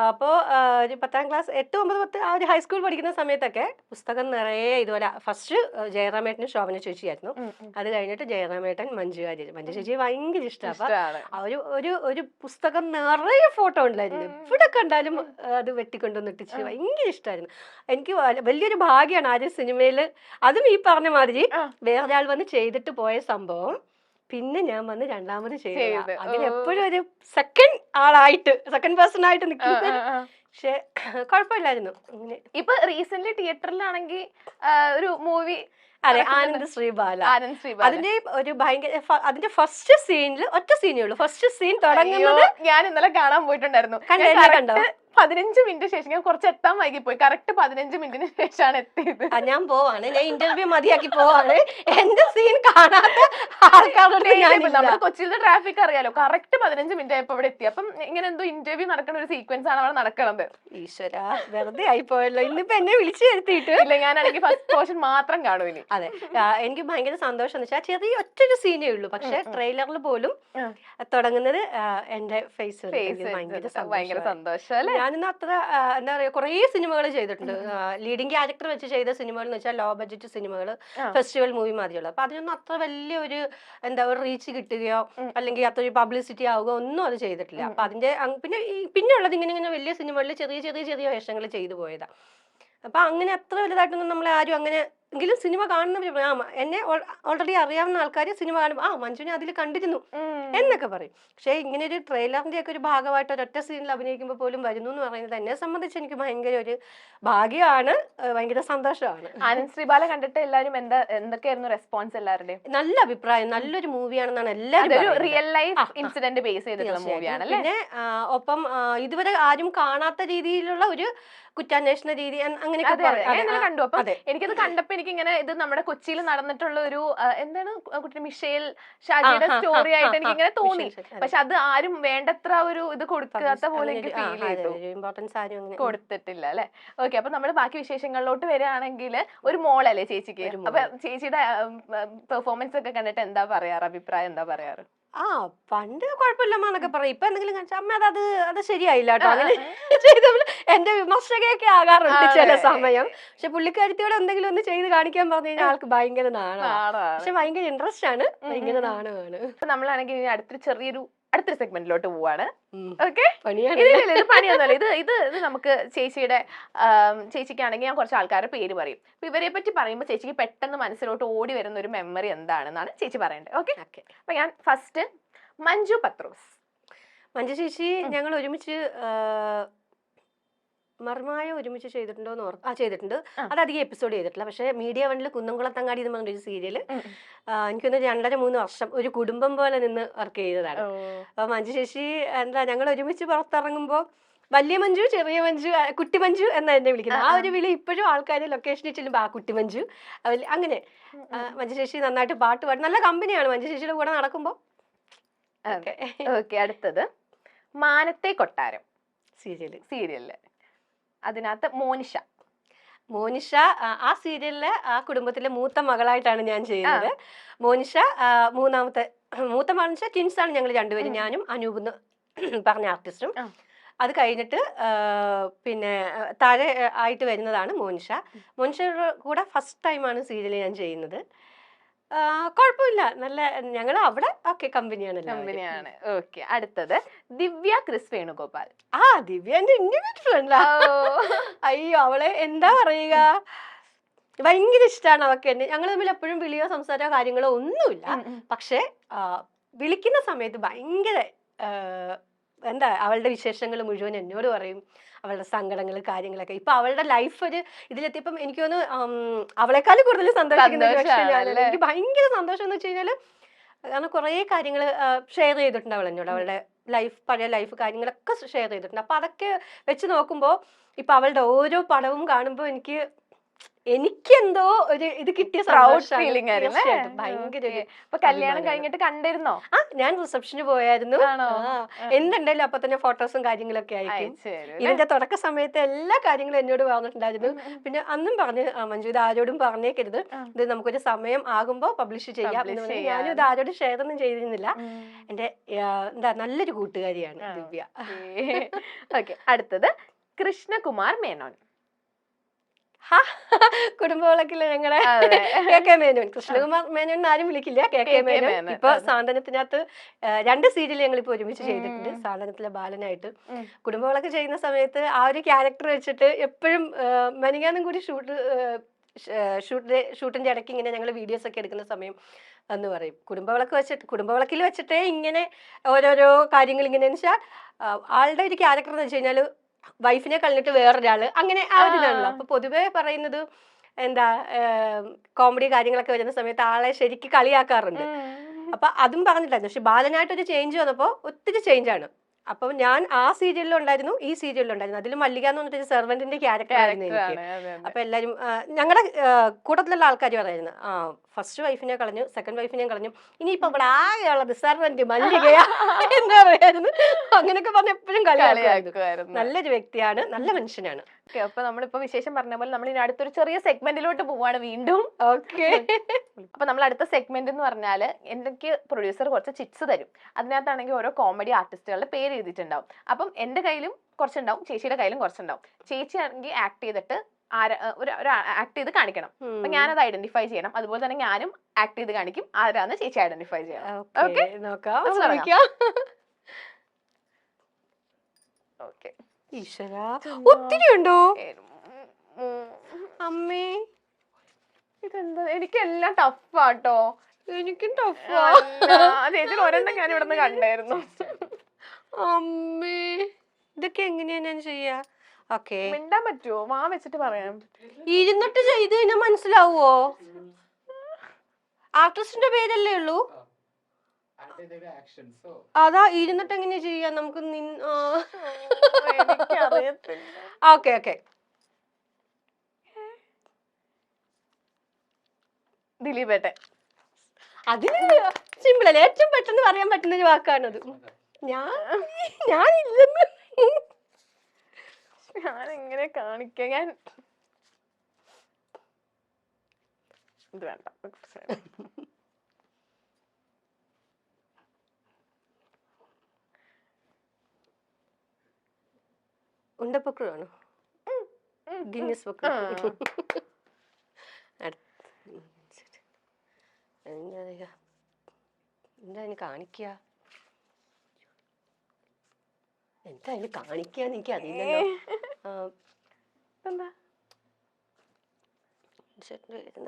അപ്പോൾ ഒരു 10ാം ക്ലാസ് 8, 9, 10 ആ ഒരു ഹൈസ്കൂൾ പഠിക്കുന്ന സമയത്തൊക്കെ പുസ്തകം നിറയെ ഇതുപോലെ ഫസ്റ്റ് ജയറാമേട്ടനും ശോഭന ചേച്ചിയായിരുന്നു. അത് കഴിഞ്ഞിട്ട് ജയറാമേട്ടൻ, മഞ്ജു വാര്യർ. മഞ്ജു ചേച്ചി ഭയങ്കര ഇഷ്ടമാണ്. അപ്പൊ ഒരു പുസ്തകം നിറയെ ഫോട്ടോ ഉണ്ടായിരുന്നു. എവിടെ കണ്ടാലും അത് വെട്ടിക്കൊണ്ടുവന്നിട്ടിച്ച് ഭയങ്കര ഇഷ്ടമായിരുന്നു. എനിക്ക് വലിയൊരു ഭാഗ്യമാണ് ആ ഒരു സിനിമയിൽ, അതും ഈ പറഞ്ഞ മാതിരി വേറൊരാൾ വന്ന് ചെയ്തിട്ട് പോയ സംഭവം പിന്നെ ഞാൻ വന്ന് രണ്ടാമത് ചെയ്തത്. അങ്ങനെ എപ്പോഴും ഒരു സെക്കൻഡ് പേഴ്സൺ ആയിട്ട് നിൽക്കുന്നത്. പക്ഷെ കുഴപ്പമില്ലായിരുന്നു. ഇപ്പൊ റീസെന്റ് തിയേറ്ററിലാണെങ്കിൽ ഒരു മൂവി, അതെ, ആനന്ദ് ശ്രീബാല. അതിന്റെ ഒരു ഭയങ്കര അതിന്റെ ഫസ്റ്റ് സീനിൽ ഒറ്റ സീനേ ഉള്ളൂ. ഫസ്റ്റ് സീൻ തുടങ്ങുന്നത് ഞാൻ ഇന്നലെ കാണാൻ പോയിട്ടുണ്ടായിരുന്നു. കണ്ടോ? 15 മിനിറ്റ് ശേഷം ഞാൻ കുറച്ച് എത്താൻ വൈകി പോയി. കറക്റ്റ് 15 മിനിറ്റിന് ശേഷമാണ് എത്തിയത്. ഞാൻ പോവാണ്, ഞാൻ ഇന്റർവ്യൂ മതിയാക്കി പോവാണ്. എന്റെ സീൻ കാണാത്ത ആൾക്കാരുടെ നമ്മുടെ കൊച്ചിയിലെ ട്രാഫിക് അറിയാലോ. കറക്റ്റ് 15 മിനിറ്റ് ആയപ്പോ ഇവിടെ എത്തി. അപ്പം ഇങ്ങനെ എന്തോ ഇന്റർവ്യൂ നടക്കുന്ന ഒരു സീക്വൻസ് ആണ് അവിടെ നടക്കണത്. ഈശ്വരാ, വെറുതെ ആയിപ്പോയല്ലോ. ഇന്നിപ്പോ എന്നെ വിളിച്ചു വരുത്തിയിട്ട്. ഇല്ല, ഞാനാണെങ്കിൽ ഫസ്റ്റ് പോർഷൻ മാത്രം കാണും ഇനി. അതെ, എനിക്ക് ഭയങ്കര സന്തോഷം എന്ന് വെച്ചാൽ ചെറിയ ഒറ്റൊരു സീനേ ഉള്ളൂ. പക്ഷെ ട്രെയിലറിൽ പോലും തുടങ്ങുന്നത് എന്റെ ഫേസ്. ഭയങ്കര സന്തോഷം അല്ലേ. ഞാനിന്ന് അത്ര എന്താ പറയാ, കുറേ സിനിമകൾ ചെയ്തിട്ടുണ്ട്. ലീഡിങ് ക്യാരക്ടർ വെച്ച് ചെയ്ത സിനിമകൾ എന്ന് വെച്ചാൽ ലോ ബഡ്ജറ്റ് സിനിമകൾ, ഫെസ്റ്റിവൽ മൂവി മാതിരിയുള്ള. അപ്പൊ അതിനൊന്നും അത്ര വലിയൊരു എന്താ ഒരു റീച്ച് കിട്ടുകയോ അല്ലെങ്കിൽ അത്ര ഒരു പബ്ലിസിറ്റി ആവുകയോ ഒന്നും അത് ചെയ്തിട്ടില്ല. അപ്പൊ അതിന്റെ പിന്നെ ഉള്ളത് ഇങ്ങനെ വലിയ സിനിമകളിൽ ചെറിയ വേഷങ്ങൾ ചെയ്തു പോയതാ. അപ്പൊ അങ്ങനെ അത്ര വലുതായിട്ടൊന്നും നമ്മളെ ആരും അങ്ങനെ എങ്കിലും സിനിമ കാണുന്നവർ എന്നെ ഓൾറെഡി അറിയാവുന്ന ആൾക്കാർ സിനിമ കാണുമ്പോൾ മഞ്ജുനെ അതിൽ കണ്ടിരുന്നു എന്നൊക്കെ പറയും. പക്ഷെ ഇങ്ങനെ ഒരു ട്രെയിലറിന്റെ ഒക്കെ ഒരു ഭാഗമായിട്ട് ഒരൊറ്റ സീനിൽ അഭിനയിക്കുമ്പോൾ പോലും വരുന്നു എന്ന് പറയുന്നത് എന്നെ സംബന്ധിച്ച് എനിക്ക് ഭയങ്കര ഒരു ഭാഗ്യമാണ്, ഭയങ്കര സന്തോഷമാണ്. ആനന്ദ് ശ്രീബാല കണ്ടിട്ട് എല്ലാവരും എന്തൊക്കെയായിരുന്നു റെസ്പോൺസ്? എല്ലാവരുടെയും നല്ല അഭിപ്രായം, നല്ലൊരു മൂവിയാണെന്നാണ് എല്ലാവരും. റിയൽ ലൈഫ് ഇൻസിഡന്റ് ബേസ് ചെയ്തിട്ടുള്ള മൂവിയാണ്. പിന്നെ ഒപ്പം ഇതുവരെ ആരും കാണാത്ത രീതിയിലുള്ള ഒരു കുറ്റാന്വേഷണ രീതി അങ്ങനെയൊക്കെ കണ്ടു. അപ്പം എനിക്കത് കണ്ടപ്പോ എനിക്ക് ഇങ്ങനെ ഇത് നമ്മുടെ കൊച്ചിയിൽ നടന്നിട്ടുള്ള ഒരു എന്താണ് കുട്ടി മിഷേൽ ഷാജിയുടെ സ്റ്റോറി ആയിട്ട് എനിക്ക് ഇങ്ങനെ തോന്നി. പക്ഷെ അത് ആരും വേണ്ടത്ര ഒരു ഇത് കൊടുക്കാത്ത പോലെ എനിക്ക് ഫീൽ ചെയ്തു. ഇമ്പോർട്ടൻസ് ആരും കൊടുത്തിട്ടില്ല അല്ലെ. ഓക്കെ, അപ്പൊ നമ്മൾ ബാക്കി വിശേഷങ്ങളിലോട്ട് വരികയാണെങ്കിൽ ഒരു മോളല്ലേ ചേച്ചിക്ക്. അപ്പൊ ചേച്ചിയുടെ പെർഫോമൻസ് ഒക്കെ കണ്ടിട്ട് എന്താ പറയാറ്, അഭിപ്രായം എന്താ പറയാറ്? പണ്ട് കുഴപ്പമില്ലമ്മന്നൊക്കെ പറയും. ഇപ്പൊ എന്തെങ്കിലും കാണിച്ചാൽ അമ്മ അത് ശരിയായില്ല കേട്ടോ, അങ്ങനെ ചെയ്തപ്പോൾ എന്റെ വിമർശകയൊക്കെ ആകാറുണ്ട് ചില സമയം. പക്ഷെ പുള്ളിക്കാരത്തിയോടെ എന്തെങ്കിലും ഒന്ന് ചെയ്ത് കാണിക്കാൻ പറഞ്ഞു കഴിഞ്ഞാൽ ആൾക്ക് ഭയങ്കര നാണമാണ്. പക്ഷെ ഭയങ്കര ഇൻട്രസ്റ്റ് ആണ്, ഭയങ്കര നാണമാണ്. നമ്മളാണെങ്കിൽ അടുത്തൊരു സെഗ്മെന്റിലോട്ട് പോവാണ്. ഓക്കെ, പണിയാണ്. ഇത് പണിയൊന്നുമല്ല. ഇത് നമുക്ക് ചേച്ചിക്കാണെങ്കിൽ ഞാൻ കുറച്ച് ആൾക്കാരുടെ പേര് പറയും. അപ്പൊ ഇവരെ പറ്റി പറയുമ്പോൾ ചേച്ചിക്ക് പെട്ടെന്ന് മനസ്സിലോട്ട് ഓടി വരുന്ന ഒരു മെമ്മറി എന്താണെന്നാണ് ചേച്ചി പറയേണ്ടത്. ഓക്കെ, അപ്പൊ ഞാൻ ഫസ്റ്റ് മഞ്ജു പത്രോസ്. മഞ്ജു ചേച്ചി ഞങ്ങൾ ഒരുമിച്ച് മർമായ ഒരുമിച്ച് ചെയ്തിട്ടുണ്ടോന്ന് ചെയ്തിട്ടുണ്ട്. അത് അധികം എപ്പിസോഡ് ചെയ്തിട്ടില്ല. പക്ഷെ മീഡിയ വണ്ണിൽ കുന്നംകുളത്തങ്ങാടി എന്ന് പറഞ്ഞൊരു സീരിയല് എനിക്കൊന്ന് 2.5-3 വർഷം ഒരു കുടുംബം പോലെ നിന്ന് വർക്ക് ചെയ്തതാണ്. അപ്പൊ മഞ്ജു ചേച്ചി എന്താ ഞങ്ങൾ ഒരുമിച്ച് പുറത്തിറങ്ങുമ്പോൾ വലിയ മഞ്ജു, ചെറിയ മഞ്ജു, കുട്ടി മഞ്ജു എന്നാ എന്നെ വിളിക്കുന്നത്. ആ ഒരു വിളി ഇപ്പോഴും ആൾക്കാർ ലൊക്കേഷനിൽ ചെല്ലുമ്പോൾ കുട്ടി മഞ്ജു അങ്ങനെ. മഞ്ജു ചേച്ചി നന്നായിട്ട് പാട്ട് പാടും, നല്ല കമ്പനിയാണ് മഞ്ജു ചേച്ചിയുടെ കൂടെ നടക്കുമ്പോൾ. ഓക്കെ, അടുത്തത് മാനത്തെ കൊട്ടാരം. സീരിയലില്. അതിനകത്ത് മോനിഷ. മോനിഷ ആ സീരിയലിലെ ആ കുടുംബത്തിലെ മൂത്ത മകളായിട്ടാണ് ഞാൻ ചെയ്യുന്നത്. മോനിഷ മൂത്ത മകൾ ട്വിൻസ് ആണ് ഞങ്ങൾ രണ്ടുപേരും, ഞാനും അനൂപ് എന്ന് പറഞ്ഞ ആർട്ടിസ്റ്റും. അത് കഴിഞ്ഞിട്ട് പിന്നെ താഴെ ആയിട്ട് വരുന്നതാണ് മോനിഷ. മോനിഷയുടെ കൂടെ ഫസ്റ്റ് ടൈമാണ് സീരിയൽ ഞാൻ ചെയ്യുന്നത്. കുഴപ്പമില്ല, നല്ല ഞങ്ങൾ അവിടെ ഓക്കെ കമ്പനിയാണ്. ഓക്കെ. അടുത്തത് ദിവ്യ ക്രിസ് വേണുഗോപാൽ. ദിവ്യ എന്റെ ഇന്റിമേറ്റ് ഫ്രണ്ടാ. അയ്യോ, അവളെ എന്താ പറയുക, ഭയങ്കര ഇഷ്ടമാണ് അവൾക്ക് എന്നെ. ഞങ്ങൾ തമ്മിൽ എപ്പോഴും വിളിയോ സംസാരമോ കാര്യങ്ങളോ ഒന്നുമില്ല. പക്ഷെ വിളിക്കുന്ന സമയത്ത് ഭയങ്കര എന്താ, അവളുടെ വിശേഷങ്ങൾ മുഴുവൻ എന്നോട് പറയും, അവളുടെ സങ്കടങ്ങൾ കാര്യങ്ങളൊക്കെ. ഇപ്പൊ അവളുടെ ലൈഫ് ഒരു ഇതിലെത്തിയപ്പം എനിക്ക് തോന്നുന്നു അവളെക്കാളും കൂടുതൽ സന്തോഷിക്കുന്ന എനിക്ക് ഭയങ്കര സന്തോഷം എന്ന് വെച്ച് കഴിഞ്ഞാല്, കാരണം കുറെ കാര്യങ്ങൾ ഷെയർ ചെയ്തിട്ടുണ്ട് അവൾ എന്നോട്. അവളുടെ പഴയ ലൈഫ് കാര്യങ്ങളൊക്കെ ഷെയർ ചെയ്തിട്ടുണ്ട്. അപ്പൊ അതൊക്കെ വെച്ച് നോക്കുമ്പോ ഇപ്പൊ അവളുടെ ഓരോ പടവും കാണുമ്പോ എനിക്കെന്തോ ഒരു ഇത് കിട്ടിയ ഫീലിംഗ് ആയിരുന്നു. ഭയങ്കര. കല്യാണം കഴിഞ്ഞിട്ട് കണ്ടിരുന്നോ? ഞാൻ റിസപ്ഷന് പോയായിരുന്നു. എന്തുണ്ടായാലും അപ്പൊ തന്നെ ഫോട്ടോസും കാര്യങ്ങളൊക്കെ ആയിരിക്കും. ഇതിന്റെ തുടക്ക സമയത്ത് എല്ലാ കാര്യങ്ങളും എന്നോട് പറഞ്ഞിട്ടുണ്ടായിരുന്നു. പിന്നെ അന്നും പറഞ്ഞു, മഞ്ജു ഇത് ആരോടും പറഞ്ഞേക്കരുത്, ഇത് നമുക്കൊരു സമയം ആകുമ്പോ പബ്ലിഷ് ചെയ്യാം എന്ന് പറഞ്ഞു. ഞാനും ഇത് ആരോടും ഷെയർ ഒന്നും ചെയ്തിരുന്നില്ല. എന്റെ നല്ലൊരു കൂട്ടുകാരിയാണ് ദിവ്യ. അടുത്തത് കൃഷ്ണകുമാർ മേനോൻ. കുടുംബവിളക്കില് ഞങ്ങളുടെ KK മേനോൻ. കൃഷ്ണകുമാർ മേനോൻ ആരും വിളിക്കില്ല, KK മേനോൻ. ഇപ്പൊ സാന്ത്വനത്തിനകത്ത് 2 സീരിയൽ ഞങ്ങൾ ഇപ്പൊ ഒരുമിച്ച് ചെയ്തിട്ടുണ്ട്. സാന്ത്വനത്തിലെ ബാലനായിട്ട്. കുടുംബവിളക്ക് ചെയ്യുന്ന സമയത്ത് ആ ഒരു ക്യാരക്ടർ വെച്ചിട്ട് എപ്പോഴും മെനങ്ങാനും കൂടി ഷൂട്ടിന്റെ ഇടയ്ക്ക് ഇങ്ങനെ ഞങ്ങൾ വീഡിയോസ് ഒക്കെ എടുക്കുന്ന സമയം എന്ന് പറയും, കുടുംബവിളക്കിൽ വെച്ചിട്ടേ ഇങ്ങനെ ഓരോരോ കാര്യങ്ങൾ ഇങ്ങനെ വെച്ചാൽ ആളുടെ ഒരു ക്യാരക്ടർ എന്ന് വെച്ച് കഴിഞ്ഞാൽ വൈഫിനെ കളഞ്ഞിട്ട് വേറൊരാള്, അങ്ങനെ ആ ഒരു ഇതാണല്ലോ. അപ്പൊ പൊതുവെ പറയുന്നത് എന്താ, കോമഡി കാര്യങ്ങളൊക്കെ വരുന്ന സമയത്ത് ആളെ ശരിക്കും കളിയാക്കാറുണ്ട്. അപ്പൊ അതും പറഞ്ഞിട്ടായിരുന്നു. പക്ഷെ ബാലനായിട്ടൊരു ചേഞ്ച് വന്നപ്പോ ഒത്തിരി ചേഞ്ചാണ്. അപ്പൊ ഞാൻ ആ സീരിയലിലും ഉണ്ടായിരുന്നു, ഈ സീരിയലിലും ഉണ്ടായിരുന്നു. അതിൽ മല്ലിക എന്ന് പറഞ്ഞിട്ട് സെർവന്റിന്റെ ക്യാരക്ടർ ആയിരുന്നു എനിക്ക്. അപ്പൊ എല്ലാരും ഞങ്ങളുടെ കൂട്ടത്തിലുള്ള ആൾക്കാർ പറയുന്നു, ഫസ്റ്റ് വൈഫിനെ കളഞ്ഞു, സെക്കൻഡ് വൈഫിനെ കളഞ്ഞു, ഇനിയിപ്പോ ഇവിടെ ആകെയുള്ളത് സെർവന്റ് മല്ലികയാ എന്താ പറയായിരുന്നു. അങ്ങനെയൊക്കെ പറഞ്ഞ എപ്പോഴും കളിയാക്കുമായിരുന്നു. നല്ലൊരു വ്യക്തിയാണ്, നല്ല മനുഷ്യനാണ്. അപ്പൊ നമ്മളിപ്പോ വിശേഷം പറഞ്ഞ പോലെ നമ്മൾ ഇനി അടുത്തൊരു ചെറിയ സെഗ്മെന്റിലോട്ട് പോവാണ് വീണ്ടും. അപ്പൊ നമ്മൾ അടുത്ത സെഗ്മെന്റ് എന്ന് പറഞ്ഞാല് എനിക്ക് പ്രൊഡ്യൂസർ കുറച്ച് ചിപ്സ് തരും. അതിനകത്താണെങ്കിൽ ഓരോ കോമഡി ആർട്ടിസ്റ്റുകളുടെ പേര് എഴുതിയിട്ടുണ്ടാവും. അപ്പം എന്റെ കയ്യിലും കുറച്ചുണ്ടാവും, ചേച്ചിയുടെ കയ്യിലും കുറച്ചുണ്ടാവും. ചേച്ചി ആണെങ്കിൽ ആക്ട് ചെയ്തിട്ട് ഒരു ആക്ട് ചെയ്ത് കാണിക്കണം. അപ്പൊ ഞാനത് ഐഡന്റിഫൈ ചെയ്യണം. അതുപോലെ തന്നെ ഞാനും ആക്ട് ചെയ്ത് കാണിക്കും, ആരാന്ന് ചേച്ചി ഐഡന്റിഫൈ ചെയ്യണം. ഓക്കെ. ഒത്തിരി ഉണ്ടോ അമ്മേ? ഇതെന്താ, എനിക്കെല്ലാം ടഫാട്ടോ. എനിക്കും ടഫാ. ചേച്ചി ഒരെണ്ണം ഞാൻ ഇവിടെ നിന്ന് കണ്ടായിരുന്നു. അമ്മേ, ഇതൊക്കെ എങ്ങനെയാ ഞാൻ ചെയ്യാ? മിണ്ടാൻ പറ്റുമോ? വാ വെച്ചിട്ട് പറയാം. ഇരുന്നിട്ട് ചെയ്ത് കഴിഞ്ഞാൽ മനസ്സിലാവോ? ആർട്ടിസ്റ്റിന്റെ പേരല്ലേ ഉള്ളൂ. അതാ ഇരുന്നിട്ട് എങ്ങനെയാ ചെയ്യാ നമുക്ക്? ഓക്കെ ദിലീപേട്ടെ. അതിന് സിമ്പിൾ അല്ലേ, ഏറ്റവും പെട്ടെന്ന് പറയാൻ പറ്റുന്ന ഒരു വാക്കാണത്. ഞാനില്ലെന്ന് ഞാൻ എങ്ങനെ കാണിക്കാം? ഞാൻ ഇത് വേണ്ട. ഉണ്ടപ്പക്രുവാണോ? ഗിന്നസ് പക്രു. എന്താ അതിന് കാണിക്കുക? എന്താ അതിന് കാണിക്കാന്ന് എനിക്ക് അറിയില്ലല്ലോ.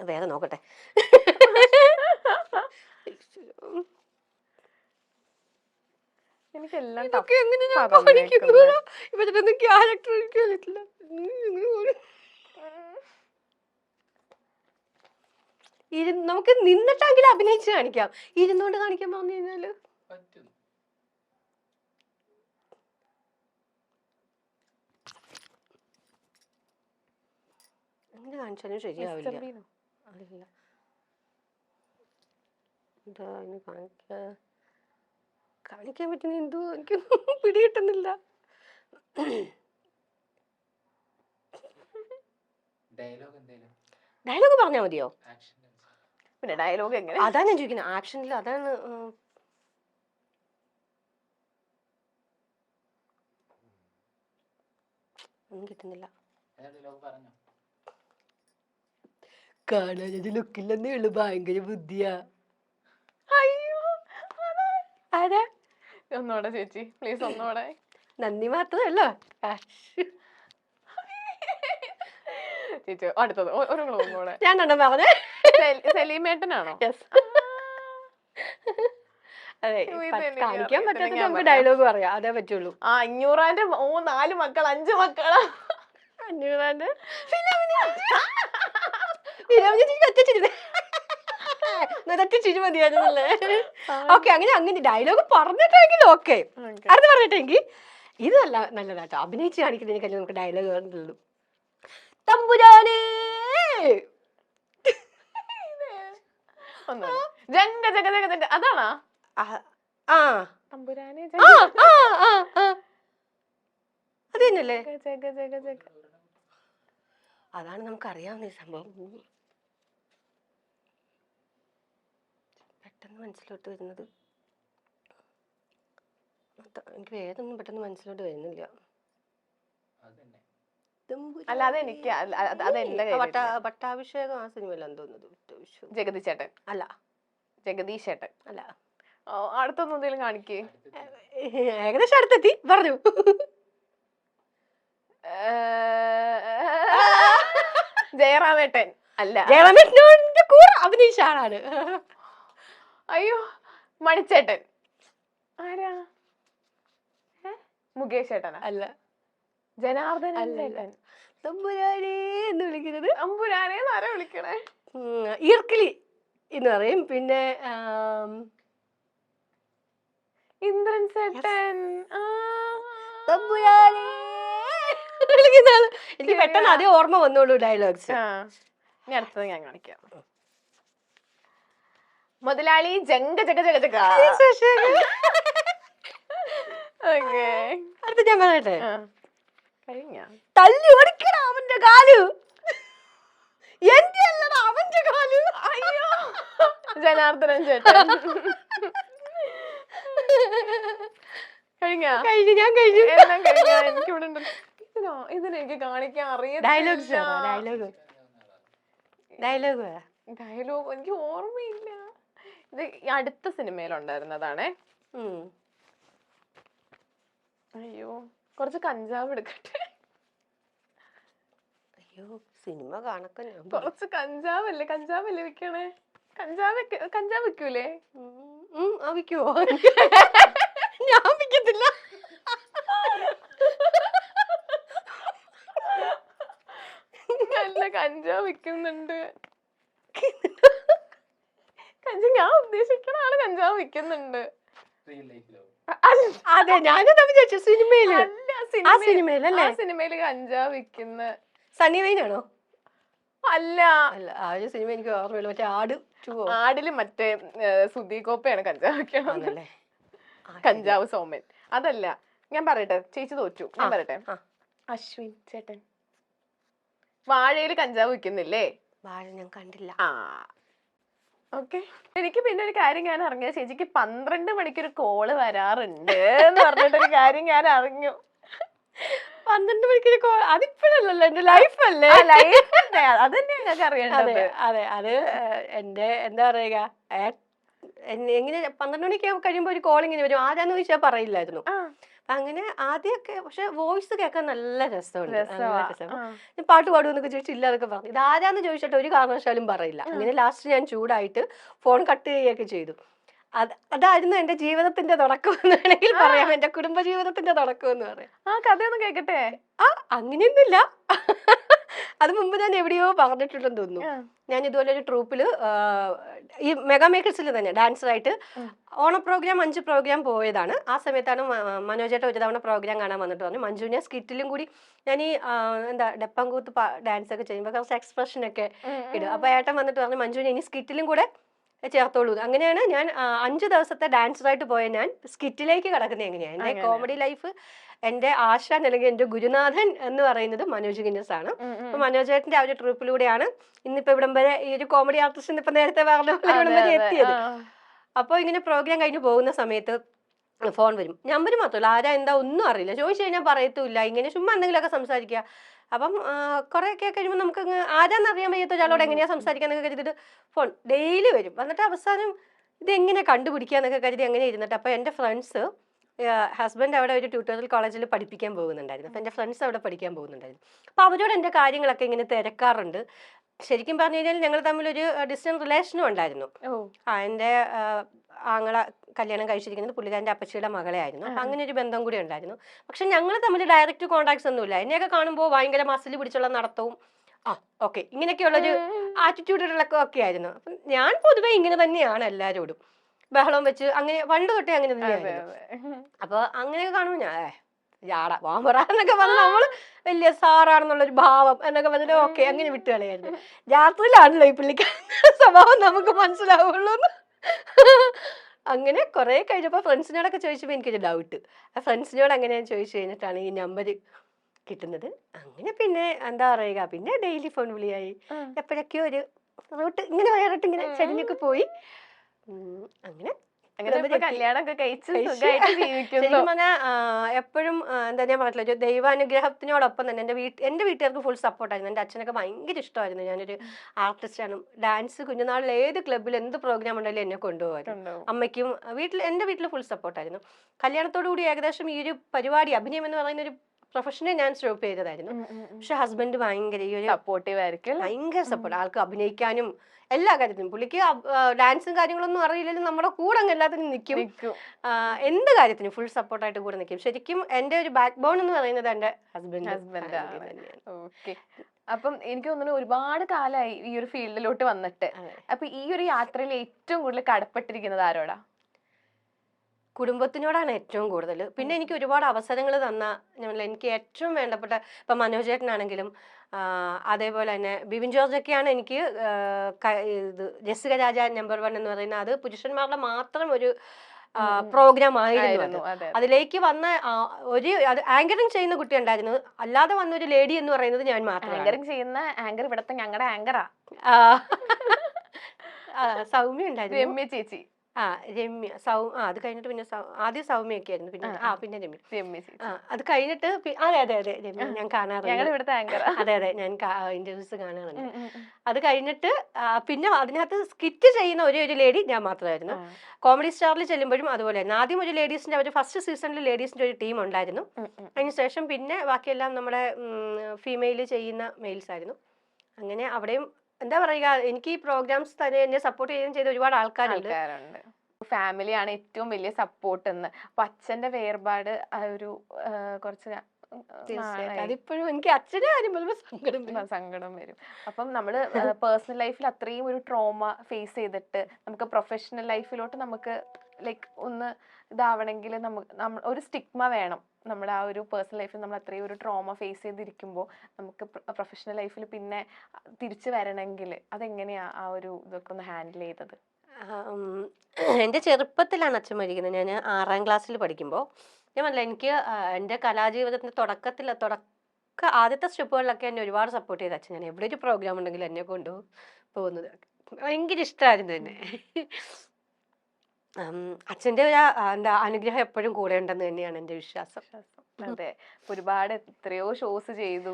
വേറെ നോക്കട്ടെ. എനിക്കെല്ലാം ഇവരുടെ ക്യാരക്ടർ എനിക്ക് അറിയില്ല. നമുക്ക് നിന്നിട്ടെങ്കിലും അഭിനയിച്ച് കാണിക്കാം. ഇരുന്നോണ്ട് കാണിക്കാൻ പറഞ്ഞു കഴിഞ്ഞാല് അങ്ങനെ കാണിച്ചാലും ശരിയാവില്ല. അറിയില്ല എന്താ അതിന് കാണിക്കാൻ പറ്റുന്ന, എന്തോ എനിക്കൊന്നും പിടികിട്ടുന്നില്ല. ഡയലോഗ് പറഞ്ഞാൽ മതിയോ? പിന്നെ ഡയലോഗ് എങ്ങനെ? അതാ ഞാൻ ചോദിക്കുന്നത്, ആക്ഷനിൽ അതാണ്. ഒന്നും കിട്ടുന്നില്ല. കാണാൻ ലുക്കില്ലെന്നേ ഉള്ളു, ഭയങ്കര ബുദ്ധിയാ. അയ്യോ അതെ, ഒന്നോടെ ചേച്ചി പ്ലീസ് ഒന്നോടെ. നന്ദി മാത്രമല്ലോ. ചേച്ചി അടുത്തത് ഒരു ക്ലൂ കൂടെ. ഞാൻ കണ്ടോ പറഞ്ഞേ? സലീമേട്ടനാണോ? അതെ, കാണിക്കാൻ പറ്റാത്ത നമുക്ക് ഡയലോഗ് പറയാം, അതേ പറ്റുള്ളൂ. ആ 500 4 മക്കൾ 5 മക്കളാ. 500 ചിരി മതിയായിരുന്നല്ലേ? ഓക്കെ, അങ്ങനെ ഡയലോഗ് പറഞ്ഞിട്ടെങ്കിൽ ഓക്കെ, അടുത്ത് പറഞ്ഞിട്ടെങ്കിൽ ഇത് നല്ലതാട്ടോ. അഭിനയിച്ച് കാണിക്കുന്നതിനേക്കാൾ നമുക്ക് ഡയലോഗ് പറഞ്ഞിട്ടുള്ളൂ. തമ്പുരാനേ ജംഗ ജഗ ജഗ ജഗ അതാണോ? തമ്പുരാനെ അത് തന്നെയല്ലേ? ജഗ ജഗ ജഗ. അതാണ് നമുക്കറിയാവുന്ന ഈ സംഭവം. പെട്ടെന്ന് മനസ്സിലോട്ട് വരുന്നത് എനിക്ക് വേദൊന്നും പെട്ടെന്ന് മനസ്സിലോട്ട് വരുന്നില്ല. അല്ല അതെനിക്ക് അതെന്റെ പട്ടാഭിഷേകം ആ സിനിമയിലാന്ന് തോന്നുന്നത്. ജഗദീഷ് ചേട്ടൻ അല്ല, ജഗദീഷ് ചേട്ടൻ അല്ല. അടുത്തൊന്നും എന്തെങ്കിലും കാണിക്കേ? ഏകദേശം അടുത്തെത്തി, പറഞ്ഞു. ജയറാമേട്ടൻ അല്ല. ജയറാമേട്ടൻ്റെ കൂടെ അഭിനയിച്ച ആളാണ്. അയ്യോ, മണിച്ചേട്ടൻ. ആരാ? മുകേഷ് ചേട്ടനാ? അല്ല. ജനാർദ്ദനൻ ചേട്ടൻ. തമ്പുരാനെ എന്ന് വിളിക്കുന്നത്. തമ്പുരാനെ ആരാ വിളിക്കണേ? ഈർക്കിലി എന്ന് പറയും. പിന്നെ ഇന്ദ്രൻ ചേട്ടൻ. തമ്പുരാനെ വിളിക്കുന്ന ആള്. എനിക്ക് പെട്ടെന്ന് അതേ ഓർമ്മ വന്നോളൂ ഡയലോഗ്സ്. ഇനി അടുത്തത് ഞാൻ കാണിക്കാം. മുതലാളി ജംഗ ജഗ ജഗ ജഗ. അടുത്ത ഞാൻ പറയട്ടെ? കഴിഞ്ഞ തല്ലി ഓടിക്കണ അവന്റെ കാല്. എന്റെ അല്ലടാ, അവന്റെ കാല്. അയ്യോ, ജനാർദ്ദനൻ ചേട്ടൻ. കഴിഞ്ഞു, ഞാൻ കഴിഞ്ഞു. എനിക്കിവിടെ ഇതിനെനിക്ക് കാണിക്കാൻ അറിയാം. ഡയലോഗ് എനിക്ക് ഓർമ്മയില്ല. ഇത് അടുത്ത സിനിമയിലുണ്ടായിരുന്നതാണേ. അയ്യോ, കുറച്ച് കഞ്ചാവ് എടുക്കട്ടെ. അയ്യോ, സിനിമ കാണക്കാൻ കുറച്ച് കഞ്ചാവല്ലേ വിൽക്കണേ? കഞ്ചാവ് വിൽക്കൂലേ? വിൽക്കുവോ? ഞാൻ വിൽക്കത്തില്ല. നല്ല കഞ്ചാവ് വിൽക്കുന്നുണ്ട്. ഞാൻ ഉദ്ദേശിക്കണ ആള് കഞ്ചാവ് വിൽക്കുന്നുണ്ട്. അതെ, ഞാനും വിചാരിച്ചു സിനിമയില്. ആ സിനിമയില് കഞ്ചാവ് വിൽക്കുന്ന സണ്ണി വെയിനാണോ? അല്ല, ആ ഒരു സിനിമ എനിക്ക് ഓർമ്മയില്ല. മറ്റേ ആടില് മറ്റേ സുധീകോപ്പയാണ് കഞ്ചാവ് വിൽക്കണല്ലേ? കഞ്ചാവ് സോമൻ അതല്ല. ഞാൻ പറയട്ടെ, ചേച്ചി തോറ്റു. ഞാൻ പറയട്ടെ, അശ്വിൻ ചേട്ടൻ വാഴയില് കഞ്ചാവ് വിൽക്കുന്നില്ലേ? വാഴ ഞാൻ കണ്ടില്ല. ഓക്കെ. എനിക്ക് പിന്നെ ഒരു കാര്യം ഞാൻ അറിഞ്ഞത്, ചേച്ചിക്ക് 12 മണിക്കൊരു കോള് വരാറുണ്ട് എന്ന് പറഞ്ഞിട്ടൊരു കാര്യം ഞാൻ അറിഞ്ഞു. 12 മണിക്കൊരു കോൾ? അതിപ്പോഴല്ലോ, എന്റെ ലൈഫല്ലേ. അതന്നെ ഞങ്ങൾക്ക് അറിയേണ്ടത്. അതെ, അത് എന്റെ എന്താ പറയുക, എങ്ങനെ 12 മണിക്ക് കഴിയുമ്പോ ഒരു കോൾ ഇങ്ങനെ വരും. ആരാന്ന് ചോദിച്ചാൽ പറയില്ലായിരുന്നു. അങ്ങനെ ആദ്യമൊക്കെ, പക്ഷെ വോയിസ് കേൾക്കാൻ നല്ല രസമുണ്ട്. ഞാൻ പാട്ട് പാടുമെന്നൊക്കെ ചോദിച്ചില്ല അതൊക്കെ പറഞ്ഞു. ഇത് ആരാന്ന് ചോദിച്ചിട്ട് ഒരു കാരണവശാലും പറയില്ല. അങ്ങനെ ലാസ്റ്റ് ഞാൻ ചൂടായിട്ട് ഫോൺ കട്ട് ചെയ്യുകയൊക്കെ ചെയ്തു. അതായിരുന്നു എന്റെ ജീവിതത്തിന്റെ തുടക്കം എന്ന് വേണമെങ്കിൽ പറയാം. എന്റെ കുടുംബ ജീവിതത്തിന്റെ തുടക്കം എന്ന് പറയാം. ആ കഥയൊന്ന് കേക്കട്ടെ? അങ്ങനെയൊന്നുമില്ല. അത് മുമ്പ് ഞാൻ എവിടെയോ പറഞ്ഞിട്ടുണ്ടെന്ന് തോന്നുന്നു. ഞാൻ ഇതുപോലെ ഒരു ട്രൂപ്പില് ഈ മെഗാ മേക്കേഴ്സിൽ തന്നെ ഡാൻസറായിട്ട് ഓണ പ്രോഗ്രാം 5 പ്രോഗ്രാം പോയതാണ്. ആ സമയത്താണ് മനോജേട്ട ഒരു തവണ പ്രോഗ്രാം കാണാൻ വന്നിട്ട് പറഞ്ഞു, മഞ്ജുവിനെ സ്കിറ്റിലും കൂടി ഞാൻ ഈ എന്താ ഡപ്പങ്കൂത്ത് ഡാൻസ് ഒക്കെ ചെയ്യുമ്പോൾ കുറച്ച് എക്സ്പ്രഷൻ ഒക്കെ ഇടും. അപ്പൊ ഏട്ടൻ വന്നിട്ട് പറഞ്ഞു, മഞ്ജുവിനെ ഇനി സ്കിറ്റിലും കൂടെ ചേർത്തോളൂ. അങ്ങനെയാണ് ഞാൻ 5 ദിവസത്തെ ഡാൻസറായിട്ട് പോയ ഞാൻ സ്കിറ്റിലേക്ക് കടക്കുന്നത് എങ്ങനെയാണ്. എൻ്റെ കോമഡി ലൈഫ് എൻ്റെ ആശാൻ അല്ലെങ്കിൽ എൻ്റെ ഗുരുനാഥൻ എന്ന് പറയുന്നത് മനോജ് ഗിന്നസ് ആണ്. അപ്പൊ മനോജ് ചേട്ടൻ്റെ ആ ഒരു ട്രിപ്പിലൂടെയാണ് ഇന്നിപ്പോ ഇവിടം വരെ ഈ ഒരു കോമഡി ആർട്ടിസ്റ്റ് ഇപ്പൊ നേരത്തെ പറഞ്ഞ പോലെ ഇവിടം വരെ എത്തിയത്. അപ്പോൾ ഇങ്ങനെ പ്രോഗ്രാം കഴിഞ്ഞ് പോകുന്ന സമയത്ത് ഫോൺ വരും. നമ്പർ മാത്രമല്ല, ആരാ എന്താ ഒന്നും അറിയില്ല. ചോദിച്ചു കഴിഞ്ഞാൽ പറയത്തുമില്ല. ഇങ്ങനെ ചുമ്മാ എന്തെങ്കിലുമൊക്കെ സംസാരിക്കുക. അപ്പം കുറേയൊക്കെ കഴിയുമ്പോൾ നമുക്ക് ആരാന്നറിയാൻ വയ്യാത്ത ഒരാളോട് എങ്ങനെയാ സംസാരിക്കാന്നൊക്കെ കരുതിയിട്ട് ഫോൺ ഡെയിലി വരും. എന്നിട്ട് അവസാനം ഇതെങ്ങനെ കണ്ടുപിടിക്കാന്നൊക്കെ കരുതി അങ്ങനെ ഇരുന്നിട്ട് അപ്പോൾ എൻ്റെ ഫ്രണ്ട്സ്, ഹസ്ബൻഡ് അവിടെ ഒരു ട്യൂട്ടോറിയൽ കോളേജിൽ പഠിപ്പിക്കാൻ പോകുന്നുണ്ടായിരുന്നു. അപ്പം എൻ്റെ ഫ്രണ്ട്സ് അവിടെ പഠിക്കാൻ പോകുന്നുണ്ടായിരുന്നു. അപ്പോൾ അവരോട് എൻ്റെ കാര്യങ്ങളൊക്കെ ഇങ്ങനെ തിരക്കാറുണ്ട്. ശരിക്കും പറഞ്ഞു കഴിഞ്ഞാൽ ഞങ്ങൾ തമ്മിലൊരു ഡിസ്റ്റൻസ് റിലേഷനും ഉണ്ടായിരുന്നു. എൻ്റെ ആങ്ങളെ കല്യാണം കഴിച്ചിരിക്കുന്നത് പുള്ളിക്കാരൻ്റെ അപ്പച്ചിയുടെ മകളെ ആയിരുന്നു. അപ്പം അങ്ങനെ ഒരു ബന്ധം കൂടി ഉണ്ടായിരുന്നു. പക്ഷെ ഞങ്ങൾ തമ്മിൽ ഡയറക്റ്റ് കോൺടാക്ട്സ് ഒന്നുമില്ല. എന്നെയൊക്കെ കാണുമ്പോൾ ഭയങ്കര മസിൽ പിടിച്ചുള്ള നടത്തവും ഓക്കെ ഇങ്ങനെയൊക്കെയുള്ളൊരു ആറ്റിറ്റ്യൂഡുകളൊക്കെ ഒക്കെ ആയിരുന്നു. അപ്പം ഞാൻ പൊതുവെ ഇങ്ങനെ തന്നെയാണ് എല്ലാവരോടും ബഹളം വെച്ച് അങ്ങനെ പണ്ട് തൊട്ടേ അങ്ങനെ തന്നെയായിരുന്നു. അപ്പൊ അങ്ങനെയൊക്കെ കാണുമ്പോൾ ഞാൻ ജാട വാമ്പറ എന്നൊക്കെ പറഞ്ഞ് നമ്മള് വലിയ സാറാണെന്നുള്ളൊരു ഭാവം എന്നൊക്കെ പറഞ്ഞിട്ട് ഓക്കെ അങ്ങനെ വിട്ടു കളയായിരുന്നു. രാത്രിയിലാണല്ലോ ഈ പുള്ളിക്ക് സ്വഭാവം നമുക്ക് മനസ്സിലാവുള്ളൂ. അങ്ങനെ കുറെ കഴിഞ്ഞപ്പോ ഫ്രണ്ട്സിനോടൊക്കെ ചോദിച്ചപ്പോ എനിക്കൊരു ഡൗട്ട്. ആ ഫ്രണ്ട്സിനോട് അങ്ങനെ ചോദിച്ചു കഴിഞ്ഞിട്ടാണ് ഈ നമ്പർ കിട്ടുന്നത്. അങ്ങനെ പിന്നെ എന്താ പറയുക, പിന്നെ ഡെയിലി ഫോൺ വിളിയായി. എപ്പോഴൊക്കെയോ ഒരു റൂട്ട് ഇങ്ങനെ വയറിട്ട് ഇങ്ങനെ ചരിഞ്ഞൊക്കെ പോയി. അങ്ങനെ കല്യാണമൊക്കെ കഴിച്ച് ശരിക്കും പറഞ്ഞാൽ എപ്പോഴും എന്താ ഞാൻ പറഞ്ഞില്ല, ഒരു ദൈവാനുഗ്രഹത്തിനോടൊപ്പം തന്നെ എൻ്റെ വീട്ടുകാർക്ക് ഫുൾ സപ്പോർട്ടായിരുന്നു. എൻ്റെ അച്ഛനൊക്കെ ഭയങ്കര ഇഷ്ടമായിരുന്നു. ഞാനൊരു ആർട്ടിസ്റ്റാണ്. ഡാൻസ് കുഞ്ഞുനാളിൽ ഏത് ക്ലബ്ബിൽ എന്ത് പ്രോഗ്രാം ഉണ്ടെങ്കിലും എന്നെ കൊണ്ടുപോകായിരുന്നു. അമ്മയ്ക്കും എൻ്റെ വീട്ടിൽ ഫുൾ സപ്പോർട്ടായിരുന്നു. കല്യാണത്തോടു കൂടി ഏകദേശം ഈ ഒരു പരിപാടി അഭിനയം എന്ന് പറയുന്ന ഒരു പ്രൊഫഷനെ ഞാൻ സ്റ്റോപ്പ് ചെയ്തതായിരുന്നു. പക്ഷെ ഹസ്ബൻഡ് ഭയങ്കര ഈ ഒരു സപ്പോർട്ടീവ് ആയിരിക്കും, ഭയങ്കര സപ്പോർട്ട്. ആൾക്ക് അഭിനയിക്കാനും എല്ലാ കാര്യത്തിനും. പുള്ളിക്ക് ഡാൻസും കാര്യങ്ങളൊന്നും അറിയില്ലെങ്കിലും നമ്മുടെ കൂടെ അങ്ങ് എല്ലാത്തിനും നിൽക്കും. എന്ത് കാര്യത്തിനും ഫുൾ സപ്പോർട്ടായിട്ട് കൂടെ നിൽക്കും. ശരിക്കും എൻ്റെ ഒരു ബാക്ക് ബോൺ എന്ന് പറയുന്നത് എൻ്റെ ഹസ്ബൻഡ്. അപ്പം എനിക്ക് തോന്നുന്നു ഒരുപാട് കാലമായി ഈ ഒരു ഫീൽഡിലോട്ട് വന്നിട്ട്. അപ്പൊ ഈ ഒരു യാത്രയിൽ ഏറ്റവും കൂടുതൽ കടപ്പെട്ടിരിക്കുന്നത് ആരോടാ? കുടുംബത്തിനോടാണ് ഏറ്റവും കൂടുതൽ. പിന്നെ എനിക്ക് ഒരുപാട് അവസരങ്ങൾ തന്ന എനിക്ക് ഏറ്റവും വേണ്ടപ്പെട്ട ഇപ്പം മനോജ് ചേട്ടനാണെങ്കിലും അതേപോലെ തന്നെ ബിബിൻ ജോർജൊക്കെയാണ് എനിക്ക് ഇത് ജെസ്സിക രാജ നമ്പർ 1 എന്ന് പറയുന്നത്. അത് പുരുഷന്മാരുടെ മാത്രം ഒരു പ്രോഗ്രാം ആയിരുന്നു. അതിലേക്ക് വന്ന ഒരു ആങ്കറിങ് ചെയ്യുന്ന കുട്ടി ഉണ്ടായിരുന്നു. അല്ലാതെ വന്ന ഒരു ലേഡി എന്ന് പറയുന്നത് ഞാൻ മാത്രം. ആങ്കറിങ് ചെയ്യുന്ന ആങ്കർ ഇവിടത്തെ ഞങ്ങളുടെ ആങ്കറാ സൗമ്യ ഉണ്ടായിരുന്നു, രമ്യ ചേച്ചി. രമ്യ അത് കഴിഞ്ഞിട്ട് പിന്നെ ആദ്യം സൗമ്യൊക്കെ ആയിരുന്നു. പിന്നെ രമ്യ അത് കഴിഞ്ഞിട്ട് അതെ രമ്യ ഞാൻ കാണാറുണ്ട്. അതെ ഞാൻ ഇന്റർവ്യൂസ് കാണാറുണ്ട്. അത് കഴിഞ്ഞിട്ട് പിന്നെ അതിനകത്ത് സ്കിറ്റ് ചെയ്യുന്ന ഒരു ലേഡി ഞാൻ മാത്രമായിരുന്നു. കോമഡി സ്റ്റാറിൽ ചെല്ലുമ്പോഴും അതുപോലെയായിരുന്നു. ആദ്യം ഒരു ലേഡീസിന്റെ ഒരു ഫസ്റ്റ് സീസണിൽ ലേഡീസിന്റെ ഒരു ടീം ഉണ്ടായിരുന്നു. അതിനുശേഷം പിന്നെ ബാക്കിയെല്ലാം നമ്മുടെ ഫീമെയിൽ ചെയ്യുന്ന മെയിൽസ് ആയിരുന്നു. അങ്ങനെ അവിടെയും എന്താ പറയുക, എനിക്ക് ഈ പ്രോഗ്രാംസ് തന്നെ എന്നെ സപ്പോർട്ട് ചെയ്യുകയും ചെയ്ത ഒരുപാട് ആൾക്കാരുണ്ട്. ഫാമിലിയാണ് ഏറ്റവും വലിയ സപ്പോർട്ട് എന്ന്. അപ്പൊ അച്ഛന്റെ വേർപാട് ഒരു കുറച്ച് അതിപ്പോഴും എനിക്ക് അച്ഛന്റെ കാര്യം സങ്കടം വരും. അപ്പം നമ്മള് പേഴ്സണൽ ലൈഫിൽ അത്രയും ഒരു ട്രോമ ഫേസ് ചെയ്തിട്ട് നമുക്ക് പ്രൊഫഷണൽ ലൈഫിലോട്ട് നമുക്ക് ലൈക്ക് ഒന്ന് ഇതാവണമെങ്കിൽ നമുക്ക് ഒരു സ്റ്റിഗ്മ വേണം. നമ്മുടെ ആ ഒരു പേഴ്സണൽ ലൈഫിൽ നമ്മൾ അത്രയും ഒരു ട്രോമ ഫേസ് ചെയ്തിരിക്കുമ്പോൾ നമുക്ക് പ്രൊഫഷണൽ ലൈഫിൽ പിന്നെ തിരിച്ചു വരണമെങ്കിൽ അതെങ്ങനെയാ ആ ഒരു ഇതൊക്കെ ഒന്ന് ഹാൻഡിൽ ചെയ്തത്? എൻ്റെ ചെറുപ്പത്തിലാണ് അച്ഛൻ മരിക്കുന്നത്. ഞാൻ 6ാം ക്ലാസ്സിൽ പഠിക്കുമ്പോൾ. ഞാൻ പറഞ്ഞില്ല, എനിക്ക് എൻ്റെ കലാജീവിതത്തിൻ്റെ ആദ്യത്തെ സ്റ്റെപ്പുകളിലൊക്കെ എന്നെ ഒരുപാട് സപ്പോർട്ട് ചെയ്ത അച്ഛൻ. ഞാൻ എവിടെ ഒരു പ്രോഗ്രാം ഉണ്ടെങ്കിലും എന്നെ കൊണ്ടുപോകുന്നത് ഭയങ്കര ഇഷ്ടമായിരുന്നു എന്നെ. അച്ഛൻ്റെ എന്താ അനുഗ്രഹം എപ്പോഴും കൂടെ ഉണ്ടെന്ന് തന്നെയാണ് എൻ്റെ വിശ്വാസം. അതെ, ഒരുപാട് എത്രയോ ഷോസ് ചെയ്തു.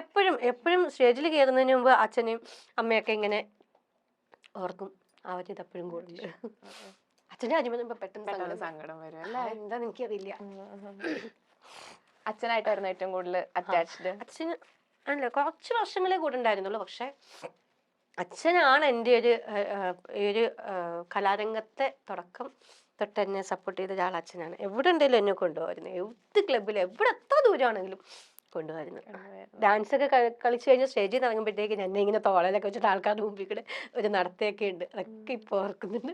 എപ്പോഴും സ്റ്റേജിൽ കയറുന്നതിന് മുമ്പ് അച്ഛനെയും അമ്മയൊക്കെ ഇങ്ങനെ ഓർക്കും. അവരിതെപ്പോഴും കൂടുതൽ അച്ഛൻ്റെ അനുഭവം പെട്ടെന്ന് സങ്കടം വരും. എന്താന്ന് എനിക്കറിയില്ല. അച്ഛനായിട്ടായിരുന്നു ഏറ്റവും കൂടുതൽ അറ്റാച്ച്ഡ്? അച്ഛന് അല്ല, കുറച്ച് വർഷങ്ങളെ കൂടെ ഉണ്ടായിരുന്നുള്ളൂ. പക്ഷെ അച്ഛനാണ് എൻ്റെ ഒരു കലാരംഗത്തെ തുടക്കം തൊട്ട് എന്നെ സപ്പോർട്ട് ചെയ്ത ഒരാൾ അച്ഛനാണ്. എവിടെ ഉണ്ടെങ്കിലും എന്നെ കൊണ്ടുപോയിരുന്നു. ഏത് ക്ലബിൽ എവിടെ എത്ര ദൂരമാണെങ്കിലും കൊണ്ടുപോയിരുന്നു. ഡാൻസ് ഒക്കെ കളിച്ചു കഴിഞ്ഞാൽ സ്റ്റേജിൽ ഇറങ്ങുമ്പോഴത്തേക്ക് എന്നെ ഇങ്ങനെ തോളയിലൊക്കെ വെച്ചിട്ട് ആൾക്കാരുടെ മുമ്പിൽ കൂടെ ഒരു നടത്തിയൊക്കെ ഉണ്ട്. അതൊക്കെ ഇപ്പോൾ ഓർക്കുന്നുണ്ട്.